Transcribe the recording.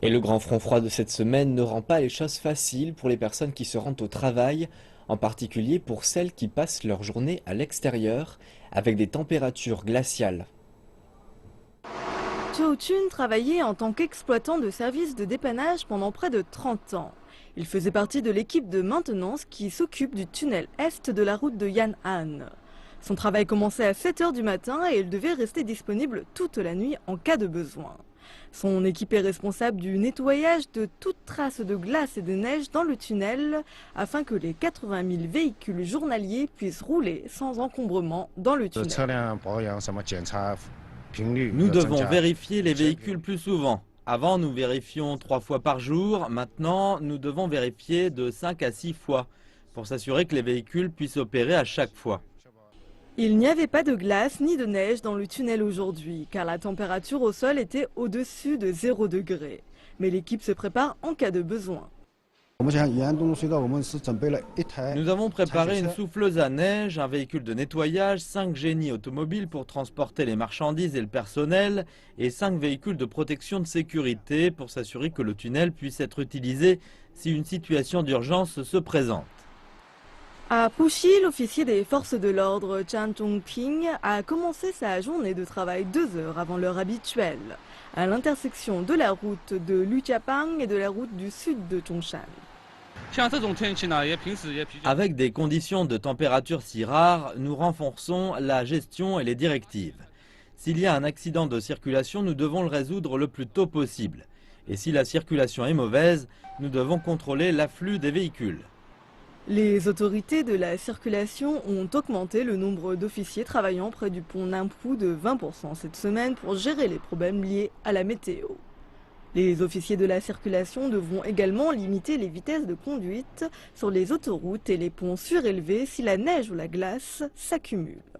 Et le grand front froid de cette semaine ne rend pas les choses faciles pour les personnes qui se rendent au travail, en particulier pour celles qui passent leur journée à l'extérieur, avec des températures glaciales. Zhou Chun travaillait en tant qu'exploitant de services de dépannage pendant près de 30 ans. Il faisait partie de l'équipe de maintenance qui s'occupe du tunnel est de la route de Yan'an. Son travail commençait à 7 h du matin et il devait rester disponible toute la nuit en cas de besoin. Son équipe est responsable du nettoyage de toute trace de glace et de neige dans le tunnel afin que les 80 000 véhicules journaliers puissent rouler sans encombrement dans le tunnel. Nous devons vérifier les véhicules plus souvent. Avant, nous vérifions 3 fois par jour. Maintenant, nous devons vérifier de 5 à 6 fois pour s'assurer que les véhicules puissent opérer à chaque fois. Il n'y avait pas de glace ni de neige dans le tunnel aujourd'hui, car la température au sol était au-dessus de 0 degré. Mais l'équipe se prépare en cas de besoin. Nous avons préparé une souffleuse à neige, un véhicule de nettoyage, 5 génies automobiles pour transporter les marchandises et le personnel, et 5 véhicules de protection de sécurité pour s'assurer que le tunnel puisse être utilisé si une situation d'urgence se présente. À Puxi, l'officier des forces de l'ordre Chan Chongping a commencé sa journée de travail 2 heures avant l'heure habituelle, à l'intersection de la route de Lujiapang et de la route du sud de Zhongshan. Avec des conditions de température si rares, nous renforçons la gestion et les directives. S'il y a un accident de circulation, nous devons le résoudre le plus tôt possible. Et si la circulation est mauvaise, nous devons contrôler l'afflux des véhicules. Les autorités de la circulation ont augmenté le nombre d'officiers travaillant près du pont Ningpu de 20% cette semaine pour gérer les problèmes liés à la météo. Les officiers de la circulation devront également limiter les vitesses de conduite sur les autoroutes et les ponts surélevés si la neige ou la glace s'accumulent.